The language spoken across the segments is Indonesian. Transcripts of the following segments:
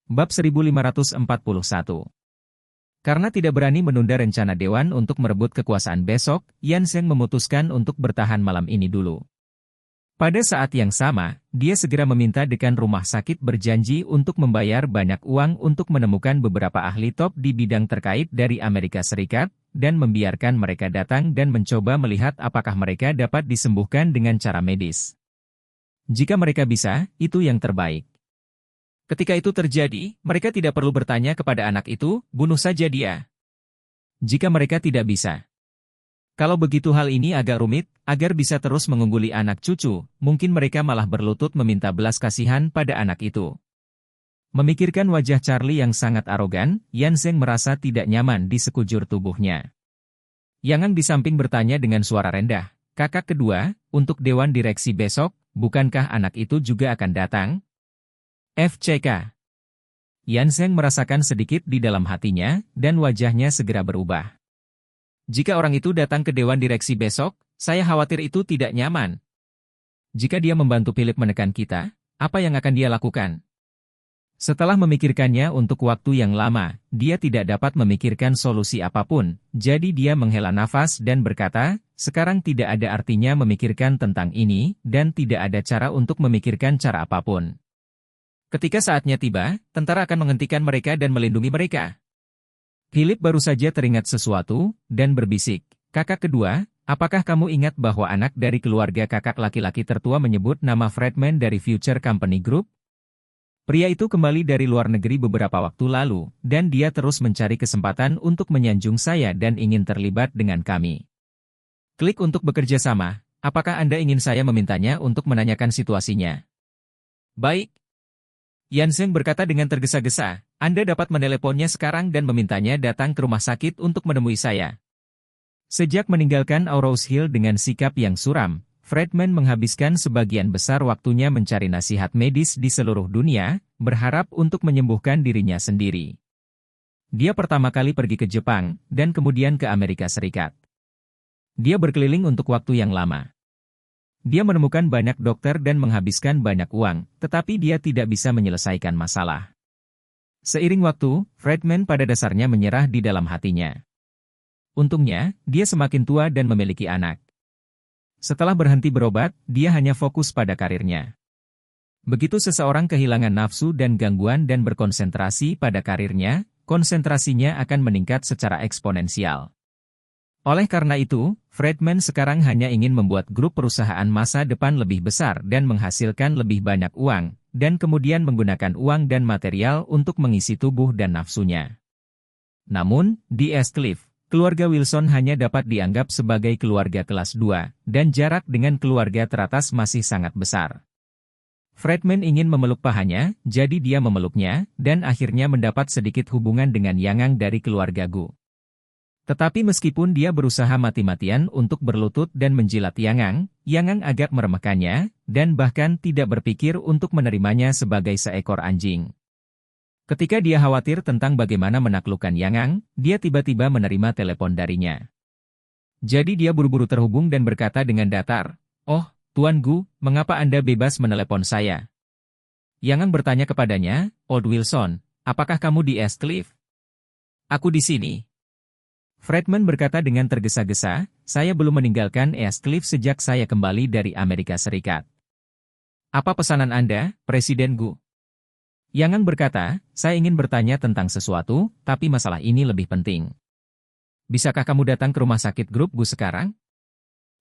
Bab 1541. Karena tidak berani menunda rencana Dewan untuk merebut kekuasaan besok, Yan Zheng memutuskan untuk bertahan malam ini dulu. Pada saat yang sama, dia segera meminta dekan rumah sakit berjanji untuk membayar banyak uang untuk menemukan beberapa ahli top di bidang terkait dari Amerika Serikat, dan membiarkan mereka datang dan mencoba melihat apakah mereka dapat disembuhkan dengan cara medis. Jika mereka bisa, itu yang terbaik. Ketika itu terjadi, mereka tidak perlu bertanya kepada anak itu, bunuh saja dia. Jika mereka tidak bisa. Kalau begitu hal ini agak rumit, agar bisa terus mengungguli anak cucu, mungkin mereka malah berlutut meminta belas kasihan pada anak itu. Memikirkan wajah Charlie yang sangat arogan, Yan Zheng merasa tidak nyaman di sekujur tubuhnya. Yang Ang di samping bertanya dengan suara rendah, kakak kedua, untuk Dewan Direksi besok, bukankah anak itu juga akan datang? FCK. Yan Zheng merasakan sedikit di dalam hatinya, dan wajahnya segera berubah. Jika orang itu datang ke Dewan Direksi besok, saya khawatir itu tidak nyaman. Jika dia membantu Philip menekan kita, apa yang akan dia lakukan? Setelah memikirkannya untuk waktu yang lama, dia tidak dapat memikirkan solusi apapun, jadi dia menghela nafas dan berkata, sekarang tidak ada artinya memikirkan tentang ini, dan tidak ada cara untuk memikirkan cara apapun. Ketika saatnya tiba, tentara akan menghentikan mereka dan melindungi mereka. Philip baru saja teringat sesuatu, dan berbisik, kakak kedua, apakah kamu ingat bahwa anak dari keluarga kakak laki-laki tertua menyebut nama Friedman dari Future Company Group? Pria itu kembali dari luar negeri beberapa waktu lalu, dan dia terus mencari kesempatan untuk menyanjung saya dan ingin terlibat dengan kami. Klik untuk bekerja sama, apakah Anda ingin saya memintanya untuk menanyakan situasinya? Baik. Yan Zheng berkata dengan tergesa-gesa, Anda dapat meneleponnya sekarang dan memintanya datang ke rumah sakit untuk menemui saya. Sejak meninggalkan Aurous Hill dengan sikap yang suram, Friedman menghabiskan sebagian besar waktunya mencari nasihat medis di seluruh dunia, berharap untuk menyembuhkan dirinya sendiri. Dia pertama kali pergi ke Jepang, dan kemudian ke Amerika Serikat. Dia berkeliling untuk waktu yang lama. Dia menemukan banyak dokter dan menghabiskan banyak uang, tetapi dia tidak bisa menyelesaikan masalah. Seiring waktu, Friedman pada dasarnya menyerah di dalam hatinya. Untungnya, dia semakin tua dan memiliki anak. Setelah berhenti berobat, dia hanya fokus pada karirnya. Begitu seseorang kehilangan nafsu dan gangguan dan berkonsentrasi pada karirnya, konsentrasinya akan meningkat secara eksponensial. Oleh karena itu, Friedman sekarang hanya ingin membuat grup perusahaan masa depan lebih besar dan menghasilkan lebih banyak uang, dan kemudian menggunakan uang dan material untuk mengisi tubuh dan nafsunya. Namun, di East Cliff, keluarga Wilson hanya dapat dianggap sebagai keluarga kelas 2, dan jarak dengan keluarga teratas masih sangat besar. Friedman ingin memeluk pahanya, jadi dia memeluknya, dan akhirnya mendapat sedikit hubungan dengan Yang Ang dari keluarga Gu. Tetapi meskipun dia berusaha mati-matian untuk berlutut dan menjilat Yang Ang agak meremehkannya, dan bahkan tidak berpikir untuk menerimanya sebagai seekor anjing. Ketika dia khawatir tentang bagaimana menaklukkan Yang Ang, dia tiba-tiba menerima telepon darinya. Jadi dia buru-buru terhubung dan berkata dengan datar, "Oh, Tuan Gu, mengapa Anda bebas menelepon saya?" Yang Ang bertanya kepadanya, "Old Wilson, apakah kamu di East Cliff?" "Aku di sini." Friedman berkata dengan tergesa-gesa, "Saya belum meninggalkan East Cliff sejak saya kembali dari Amerika Serikat." "Apa pesanan Anda, Presiden Gu?" Yang Ang berkata, "Saya ingin bertanya tentang sesuatu, tapi masalah ini lebih penting. Bisakah kamu datang ke rumah sakit grup Gu sekarang?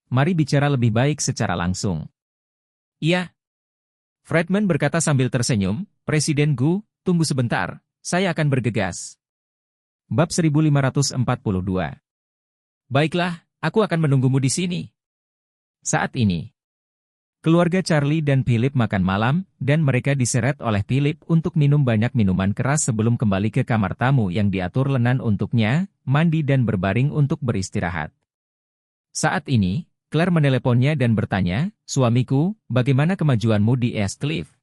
Mari bicara lebih baik secara langsung." "Iya." Friedman berkata sambil tersenyum, "Presiden Gu, tunggu sebentar, saya akan bergegas." Bab 1542. Baiklah, aku akan menunggumu di sini. Saat ini, keluarga Charlie dan Philip makan malam, dan mereka diseret oleh Philip untuk minum banyak minuman keras sebelum kembali ke kamar tamu yang diatur Lenan untuknya, mandi dan berbaring untuk beristirahat. Saat ini, Claire meneleponnya dan bertanya, "Suamiku, bagaimana kemajuanmu di East Cliff?"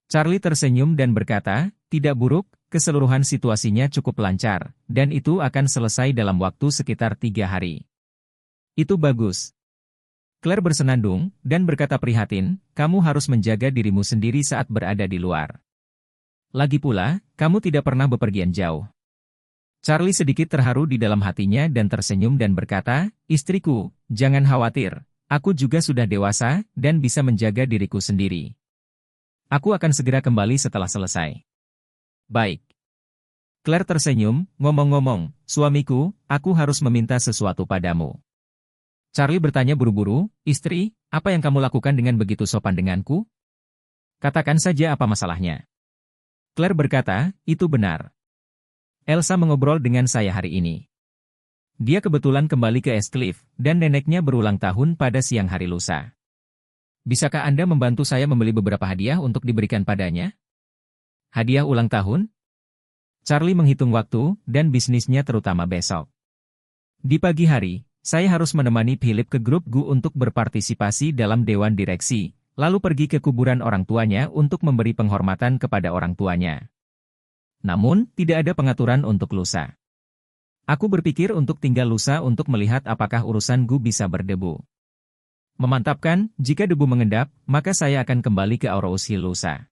Charlie tersenyum dan berkata, "Tidak buruk, keseluruhan situasinya cukup lancar, dan itu akan selesai dalam waktu sekitar 3 hari." "Itu bagus." Claire bersenandung, dan berkata prihatin, "Kamu harus menjaga dirimu sendiri saat berada di luar." Lagi pula, kamu tidak pernah bepergian jauh. Charlie sedikit terharu di dalam hatinya dan tersenyum dan berkata, istriku, jangan khawatir, aku juga sudah dewasa dan bisa menjaga diriku sendiri. Aku akan segera kembali setelah selesai. Baik. Claire tersenyum, ngomong-ngomong, suamiku, aku harus meminta sesuatu padamu. Charlie bertanya buru-buru, istri, apa yang kamu lakukan dengan begitu sopan denganku? Katakan saja apa masalahnya. Claire berkata, itu benar. Elsa mengobrol dengan saya hari ini. Dia kebetulan kembali ke Eastcliff, dan neneknya berulang tahun pada siang hari lusa. Bisakah Anda membantu saya membeli beberapa hadiah untuk diberikan padanya? Hadiah ulang tahun? Charlie menghitung waktu, dan bisnisnya terutama besok. Di pagi hari, saya harus menemani Philip ke grup GU untuk berpartisipasi dalam dewan direksi, lalu pergi ke kuburan orang tuanya untuk memberi penghormatan kepada orang tuanya. Namun, tidak ada pengaturan untuk lusa. Aku berpikir untuk tinggal lusa untuk melihat apakah urusan GU bisa berdebu. Memantapkan, jika debu mengendap, maka saya akan kembali ke Aurous Hill lusa.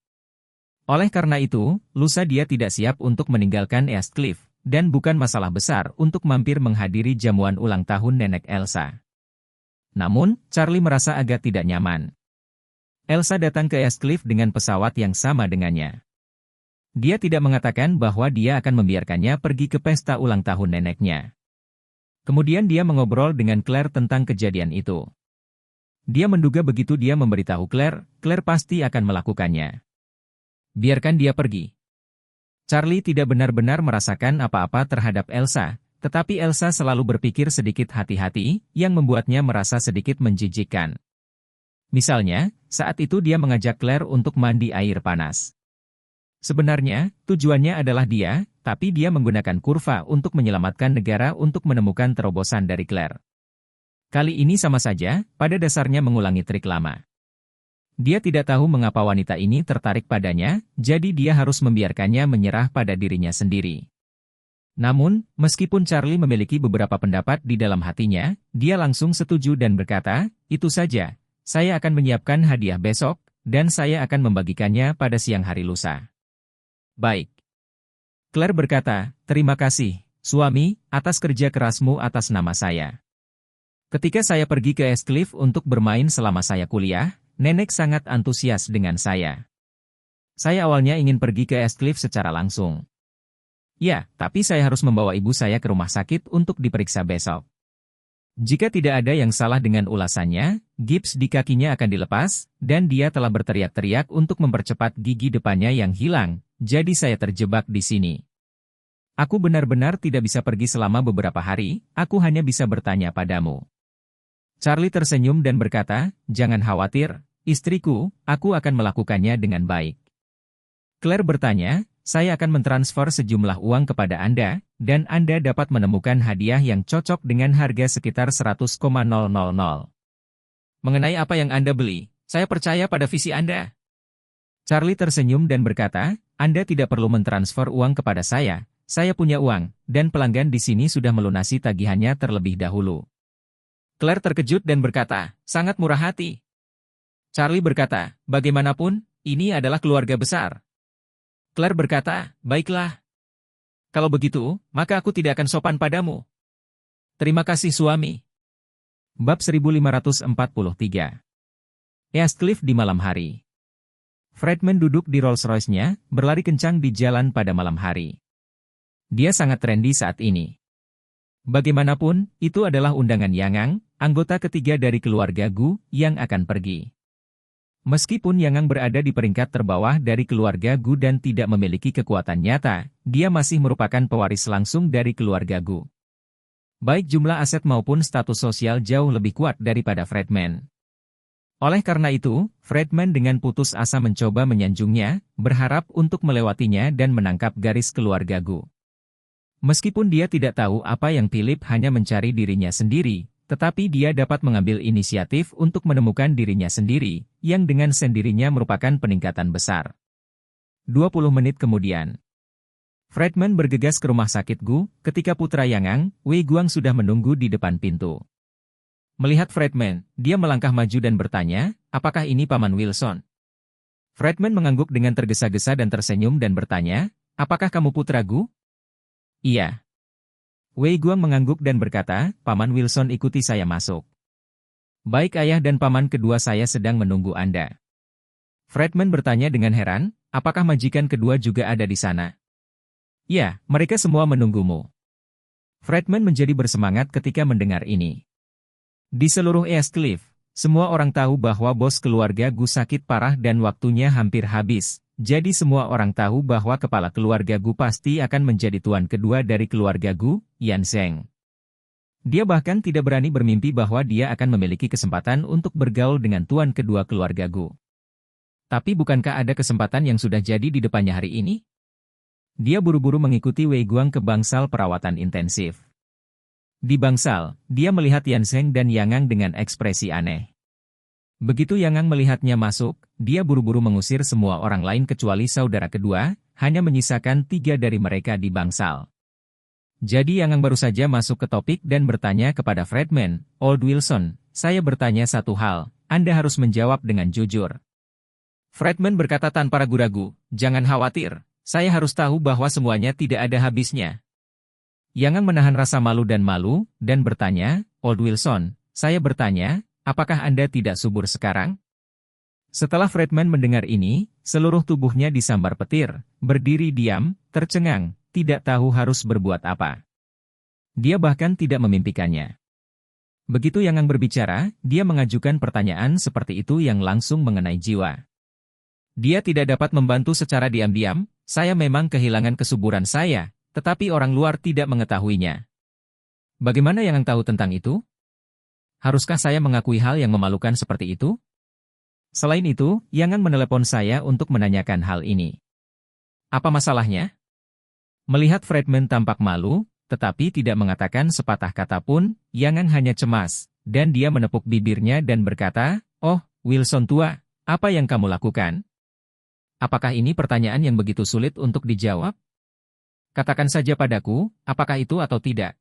Oleh karena itu, lusa dia tidak siap untuk meninggalkan Eastcliff, dan bukan masalah besar untuk mampir menghadiri jamuan ulang tahun nenek Elsa. Namun, Charlie merasa agak tidak nyaman. Elsa datang ke Eastcliff dengan pesawat yang sama dengannya. Dia tidak mengatakan bahwa dia akan membiarkannya pergi ke pesta ulang tahun neneknya. Kemudian dia mengobrol dengan Claire tentang kejadian itu. Dia menduga begitu dia memberitahu Claire, Claire pasti akan melakukannya. Biarkan dia pergi. Charlie tidak benar-benar merasakan apa-apa terhadap Elsa, tetapi Elsa selalu berpikir sedikit hati-hati, yang membuatnya merasa sedikit menjijikkan. Misalnya, saat itu dia mengajak Claire untuk mandi air panas. Sebenarnya, tujuannya adalah dia, tapi dia menggunakan kurva untuk menyelamatkan negara untuk menemukan terobosan dari Claire. Kali ini sama saja, pada dasarnya mengulangi trik lama. Dia tidak tahu mengapa wanita ini tertarik padanya, jadi dia harus membiarkannya menyerah pada dirinya sendiri. Namun, meskipun Charlie memiliki beberapa pendapat di dalam hatinya, dia langsung setuju dan berkata, itu saja, saya akan menyiapkan hadiah besok, dan saya akan membagikannya pada siang hari lusa. Baik. Claire berkata, terima kasih, suami, atas kerja kerasmu atas nama saya. Ketika saya pergi ke Eastcliff untuk bermain selama saya kuliah, nenek sangat antusias dengan saya. Saya awalnya ingin pergi ke Eastcliff secara langsung. Ya, tapi saya harus membawa ibu saya ke rumah sakit untuk diperiksa besok. Jika tidak ada yang salah dengan ulasannya, gips di kakinya akan dilepas, dan dia telah berteriak-teriak untuk mempercepat gigi depannya yang hilang. Jadi saya terjebak di sini. Aku benar-benar tidak bisa pergi selama beberapa hari, aku hanya bisa bertanya padamu. Charlie tersenyum dan berkata, jangan khawatir, istriku, aku akan melakukannya dengan baik. Claire bertanya, saya akan mentransfer sejumlah uang kepada Anda, dan Anda dapat menemukan hadiah yang cocok dengan harga sekitar 100,000. Mengenai apa yang Anda beli, saya percaya pada visi Anda. Charlie tersenyum dan berkata, Anda tidak perlu mentransfer uang kepada saya punya uang, dan pelanggan di sini sudah melunasi tagihannya terlebih dahulu. Claire terkejut dan berkata, sangat murah hati. Charlie berkata, bagaimanapun, ini adalah keluarga besar. Claire berkata, baiklah. Kalau begitu, maka aku tidak akan sopan padamu. Terima kasih suami. Bab 1543. Eastcliff di malam hari. Fredman duduk di Rolls-Royce-nya, berlari kencang di jalan pada malam hari. Dia sangat trendy saat ini. Bagaimanapun, itu adalah undangan Yangang, anggota ketiga dari keluarga Gu, yang akan pergi. Meskipun Yangang berada di peringkat terbawah dari keluarga Gu dan tidak memiliki kekuatan nyata, dia masih merupakan pewaris langsung dari keluarga Gu. Baik jumlah aset maupun status sosial jauh lebih kuat daripada Fredman. Oleh karena itu, Fredman dengan putus asa mencoba menyanjungnya, berharap untuk melewatinya dan menangkap garis keluarga Gu. Meskipun dia tidak tahu apa yang Philip hanya mencari dirinya sendiri, tetapi dia dapat mengambil inisiatif untuk menemukan dirinya sendiri, yang dengan sendirinya merupakan peningkatan besar. 20 menit kemudian, Fredman bergegas ke rumah sakit Gu, ketika putra Yangang, Wei Guang sudah menunggu di depan pintu. Melihat Fredman, dia melangkah maju dan bertanya, apakah ini Paman Wilson? Fredman mengangguk dengan tergesa-gesa dan tersenyum dan bertanya, apakah kamu putra Gu? Iya. Wei Guang mengangguk dan berkata, Paman Wilson ikuti saya masuk. Baik ayah dan paman kedua saya sedang menunggu Anda. Fredman bertanya dengan heran, apakah majikan kedua juga ada di sana? Ya, mereka semua menunggumu. Fredman menjadi bersemangat ketika mendengar ini. Di seluruh East Cliff, semua orang tahu bahwa bos keluarga Gu sakit parah dan waktunya hampir habis. Jadi semua orang tahu bahwa kepala keluarga Gu pasti akan menjadi tuan kedua dari keluarga Gu, Yan Zheng. Dia bahkan tidak berani bermimpi bahwa dia akan memiliki kesempatan untuk bergaul dengan tuan kedua keluarga Gu. Tapi bukankah ada kesempatan yang sudah jadi di depannya hari ini? Dia buru-buru mengikuti Wei Guang ke bangsal perawatan intensif. Di bangsal, dia melihat Yan Zheng dan Yang Ang dengan ekspresi aneh. Begitu Yang Ang melihatnya masuk, dia buru-buru mengusir semua orang lain kecuali saudara kedua, hanya menyisakan 3 dari mereka di bangsal. Jadi Yang Ang baru saja masuk ke topik dan bertanya kepada Fredman, Old Wilson, saya bertanya satu hal, Anda harus menjawab dengan jujur. Fredman berkata tanpa ragu-ragu, jangan khawatir, saya harus tahu bahwa semuanya tidak ada habisnya. Yang Ang menahan rasa malu dan bertanya, Old Wilson, saya bertanya, apakah Anda tidak subur sekarang? Setelah Fredman mendengar ini, seluruh tubuhnya disambar petir, berdiri diam, tercengang, tidak tahu harus berbuat apa. Dia bahkan tidak memimpikannya. Begitu Yang Ang berbicara, dia mengajukan pertanyaan seperti itu yang langsung mengenai jiwa. Dia tidak dapat membantu secara diam-diam, saya memang kehilangan kesuburan saya, tetapi orang luar tidak mengetahuinya. Bagaimana Yang Ang tahu tentang itu? Haruskah saya mengakui hal yang memalukan seperti itu? Selain itu, Yang Ang menelepon saya untuk menanyakan hal ini. Apa masalahnya? Melihat Fredman tampak malu, tetapi tidak mengatakan sepatah kata pun, Yang Ang hanya cemas, dan dia menepuk bibirnya dan berkata, oh, Wilson tua, apa yang kamu lakukan? Apakah ini pertanyaan yang begitu sulit untuk dijawab? Katakan saja padaku, apakah itu atau tidak?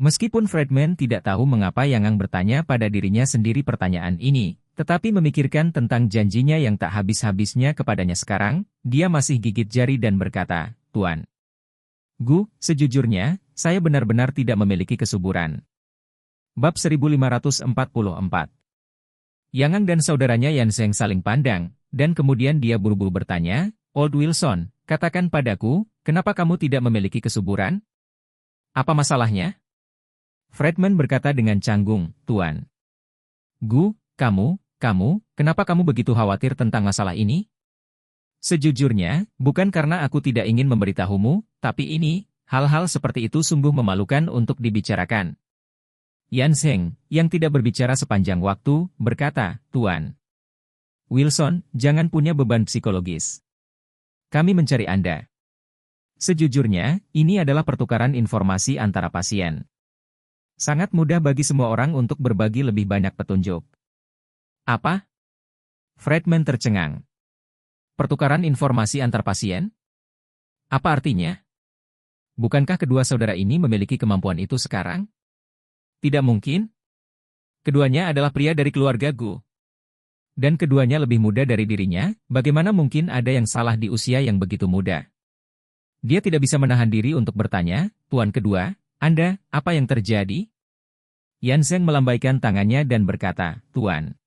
Meskipun Fredman tidak tahu mengapa Yang Ang bertanya pada dirinya sendiri pertanyaan ini, tetapi memikirkan tentang janjinya yang tak habis-habisnya kepadanya sekarang, dia masih gigit jari dan berkata, Tuan Gu, sejujurnya, saya benar-benar tidak memiliki kesuburan. Bab 1544. Yang Ang dan saudaranya Yan Zheng saling pandang, dan kemudian dia buru-buru bertanya, Old Wilson, katakan padaku, kenapa kamu tidak memiliki kesuburan? Apa masalahnya? Fredman berkata dengan canggung, Tuan Gu, kamu, kenapa kamu begitu khawatir tentang masalah ini? Sejujurnya, bukan karena aku tidak ingin memberitahumu, tapi ini, hal-hal seperti itu sungguh memalukan untuk dibicarakan. Yan Zheng, yang tidak berbicara sepanjang waktu, berkata, Tuan Wilson, jangan punya beban psikologis. Kami mencari Anda. Sejujurnya, ini adalah pertukaran informasi antara pasien. Sangat mudah bagi semua orang untuk berbagi lebih banyak petunjuk. Apa? Fredman tercengang. Pertukaran informasi antar pasien? Apa artinya? Bukankah kedua saudara ini memiliki kemampuan itu sekarang? Tidak mungkin. Keduanya adalah pria dari keluarga Gu. Dan keduanya lebih muda dari dirinya, bagaimana mungkin ada yang salah di usia yang begitu muda? Dia tidak bisa menahan diri untuk bertanya, Tuan kedua, Anda, apa yang terjadi? Yan Zheng melambaikan tangannya dan berkata, Tuan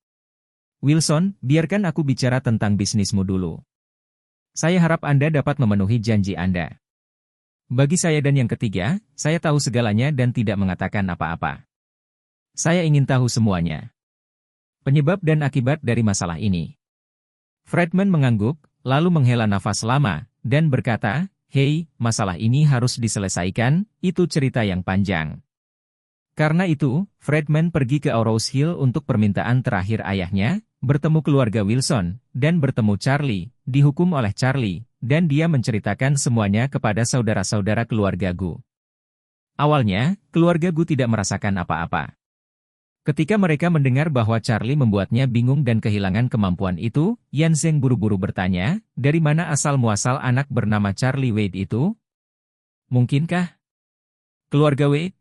Wilson, biarkan aku bicara tentang bisnismu dulu. Saya harap Anda dapat memenuhi janji Anda. Bagi saya dan yang ketiga, saya tahu segalanya dan tidak mengatakan apa-apa. Saya ingin tahu semuanya. Penyebab dan akibat dari masalah ini. Fredman mengangguk, lalu menghela nafas lama, dan berkata, Hei, masalah ini harus diselesaikan, itu cerita yang panjang. Karena itu, Fredman pergi ke Aurous Hill untuk permintaan terakhir ayahnya, bertemu keluarga Wilson, dan bertemu Charlie, dihukum oleh Charlie, dan dia menceritakan semuanya kepada saudara-saudara keluarga Gu. Awalnya, keluarga Gu tidak merasakan apa-apa. Ketika mereka mendengar bahwa Charlie membuatnya bingung dan kehilangan kemampuan itu, Yan Zheng buru-buru bertanya, dari mana asal-muasal anak bernama Charlie Wade itu? Mungkinkah keluarga Wade?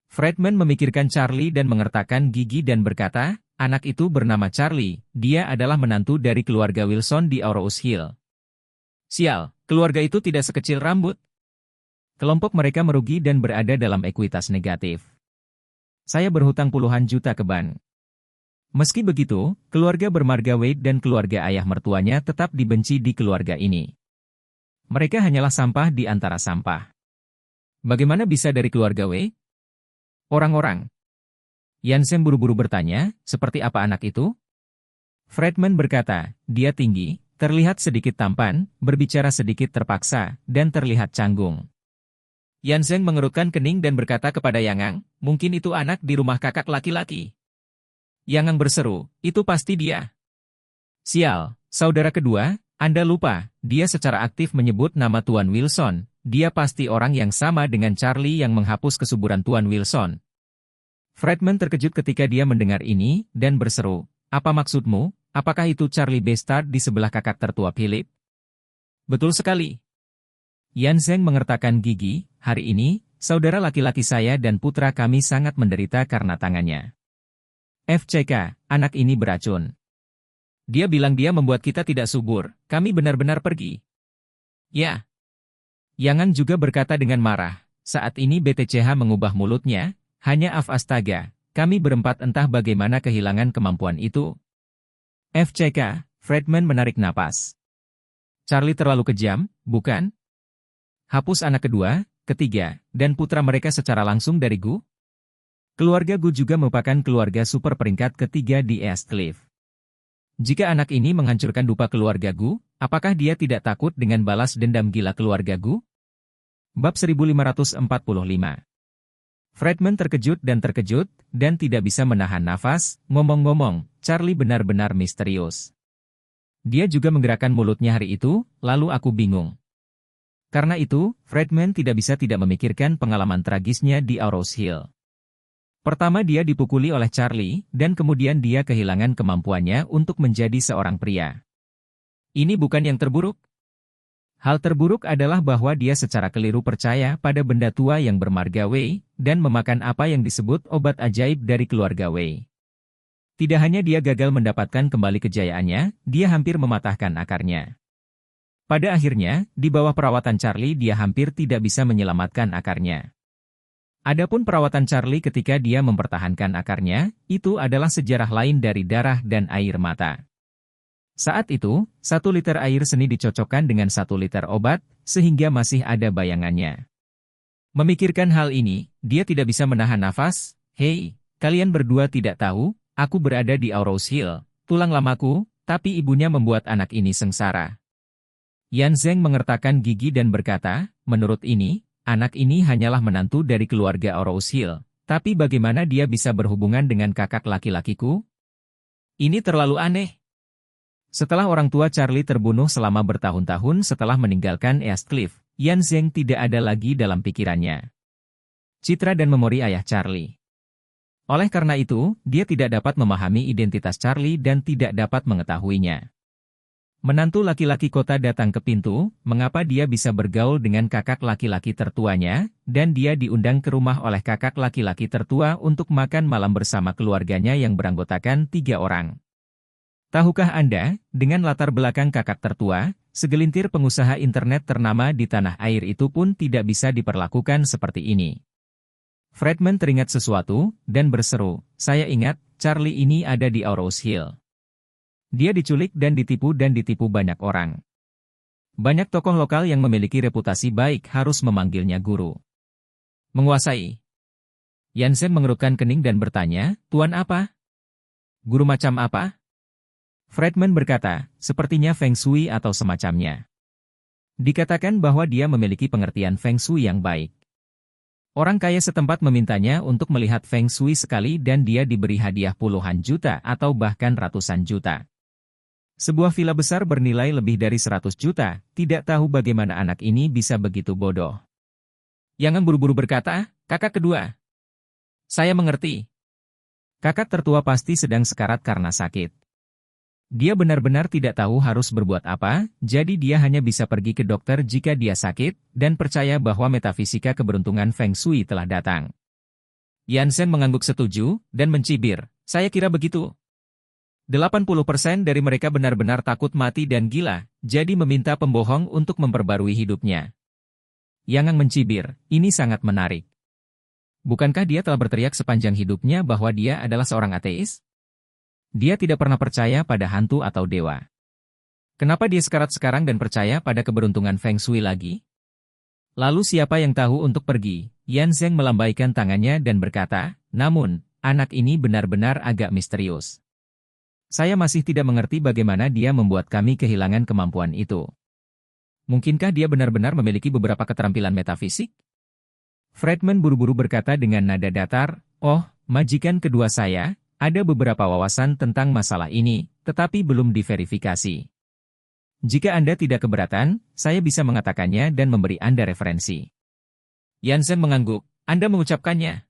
Fredman memikirkan Charlie dan mengertakkan gigi dan berkata, anak itu bernama Charlie, dia adalah menantu dari keluarga Wilson di Aurous Hill. Sial, keluarga itu tidak sekecil rambut. Kelompok mereka merugi dan berada dalam ekuitas negatif. Saya berhutang puluhan juta ke bank. Meski begitu, keluarga bermarga Wade dan keluarga ayah mertuanya tetap dibenci di keluarga ini. Mereka hanyalah sampah di antara sampah. Bagaimana bisa dari keluarga Wade? Orang-orang. Yansen buru-buru bertanya, seperti apa anak itu? Fredman berkata, dia tinggi, terlihat sedikit tampan, berbicara sedikit terpaksa, dan terlihat canggung. Yansen mengerutkan kening dan berkata kepada Yangang, mungkin itu anak di rumah kakak laki-laki. Yangang berseru, itu pasti dia. Sial, saudara kedua, Anda lupa, dia secara aktif menyebut nama Tuan Wilson, dia pasti orang yang sama dengan Charlie yang menghapus kesuburan Tuan Wilson. Fredman terkejut ketika dia mendengar ini, dan berseru, apa maksudmu, apakah itu Charlie Bestard di sebelah kakak tertua Philip? Betul sekali. Yansen mengertakkan gigi, hari ini, saudara laki-laki saya dan putra kami sangat menderita karena tangannya. FCK, anak ini beracun. Dia bilang dia membuat kita tidak subur, kami benar-benar pergi. Ya. Yangan juga berkata dengan marah, saat ini BTCH mengubah mulutnya, hanya astaga, kami berempat entah bagaimana kehilangan kemampuan itu. FCK, Fredman menarik napas. Charlie terlalu kejam, bukan? Hapus anak kedua, ketiga, dan putra mereka secara langsung dari Gu? Keluarga Gu juga merupakan keluarga super peringkat ketiga di East Cliff. Jika anak ini menghancurkan dupa keluarga Gu, apakah dia tidak takut dengan balas dendam gila keluarga Gu? Bab 1545. Fredman terkejut, dan tidak bisa menahan nafas, ngomong-ngomong, Charlie benar-benar misterius. Dia juga menggerakkan mulutnya hari itu, lalu aku bingung. Karena itu, Fredman tidak bisa tidak memikirkan pengalaman tragisnya di Aurous Hill. Pertama dia dipukuli oleh Charlie, dan kemudian dia kehilangan kemampuannya untuk menjadi seorang pria. Ini bukan yang terburuk. Hal terburuk adalah bahwa dia secara keliru percaya pada benda tua yang bermarga Wei, dan memakan apa yang disebut obat ajaib dari keluarga Wei. Tidak hanya dia gagal mendapatkan kembali kejayaannya, dia hampir mematahkan akarnya. Pada akhirnya, di bawah perawatan Charlie dia hampir tidak bisa menyelamatkan akarnya. Adapun perawatan Charlie ketika dia mempertahankan akarnya, itu adalah sejarah lain dari darah dan air mata. Saat itu, 1 liter air seni dicocokkan dengan 1 liter obat, sehingga masih ada bayangannya. Memikirkan hal ini, dia tidak bisa menahan nafas. Hei, kalian berdua tidak tahu, aku berada di Aurous Hill, tulang lamaku, tapi ibunya membuat anak ini sengsara. Yan Zheng mengertakkan gigi dan berkata, menurut ini, anak ini hanyalah menantu dari keluarga Aurous Hill, tapi bagaimana dia bisa berhubungan dengan kakak laki-lakiku? Ini terlalu aneh. Setelah orang tua Charlie terbunuh selama bertahun-tahun setelah meninggalkan East Cliff, Yan Zheng tidak ada lagi dalam pikirannya citra dan memori ayah Charlie. Oleh karena itu, dia tidak dapat memahami identitas Charlie dan tidak dapat mengetahuinya. Menantu laki-laki kota datang ke pintu, mengapa dia bisa bergaul dengan kakak laki-laki tertuanya, dan dia diundang ke rumah oleh kakak laki-laki tertua untuk makan malam bersama keluarganya yang beranggotakan 3 orang. Tahukah Anda, dengan latar belakang kakak tertua, segelintir pengusaha internet ternama di tanah air itu pun tidak bisa diperlakukan seperti ini. Fredman teringat sesuatu, dan berseru, saya ingat, Charlie ini ada di Aurous Hill. Dia diculik dan ditipu banyak orang. Banyak tokoh lokal yang memiliki reputasi baik harus memanggilnya guru. Menguasai. Yansen mengerutkan kening dan bertanya, Tuan apa? Guru macam apa? Fredman berkata, sepertinya Feng Shui atau semacamnya. Dikatakan bahwa dia memiliki pengertian Feng Shui yang baik. Orang kaya setempat memintanya untuk melihat Feng Shui sekali dan dia diberi hadiah puluhan juta atau bahkan ratusan juta. Sebuah villa besar bernilai lebih dari 100 juta, tidak tahu bagaimana anak ini bisa begitu bodoh. Yangan buru-buru berkata, kakak kedua. Saya mengerti. Kakak tertua pasti sedang sekarat karena sakit. Dia benar-benar tidak tahu harus berbuat apa, jadi dia hanya bisa pergi ke dokter jika dia sakit, dan percaya bahwa metafisika keberuntungan Feng Shui telah datang. Yansen mengangguk setuju, dan mencibir, saya kira begitu. 80% dari mereka benar-benar takut mati dan gila, jadi meminta pembohong untuk memperbarui hidupnya. Yang Ang mencibir, ini sangat menarik. Bukankah dia telah berteriak sepanjang hidupnya bahwa dia adalah seorang ateis? Dia tidak pernah percaya pada hantu atau dewa. Kenapa dia sekarat sekarang dan percaya pada keberuntungan Feng Shui lagi? Lalu siapa yang tahu untuk pergi? Yan Zheng melambaikan tangannya dan berkata, namun, anak ini benar-benar agak misterius. Saya masih tidak mengerti bagaimana dia membuat kami kehilangan kemampuan itu. Mungkinkah dia benar-benar memiliki beberapa keterampilan metafisik? Friedman buru-buru berkata dengan nada datar, oh, majikan kedua saya, ada beberapa wawasan tentang masalah ini, tetapi belum diverifikasi. Jika Anda tidak keberatan, saya bisa mengatakannya dan memberi Anda referensi. Yan Zheng mengangguk, Anda mengucapkannya.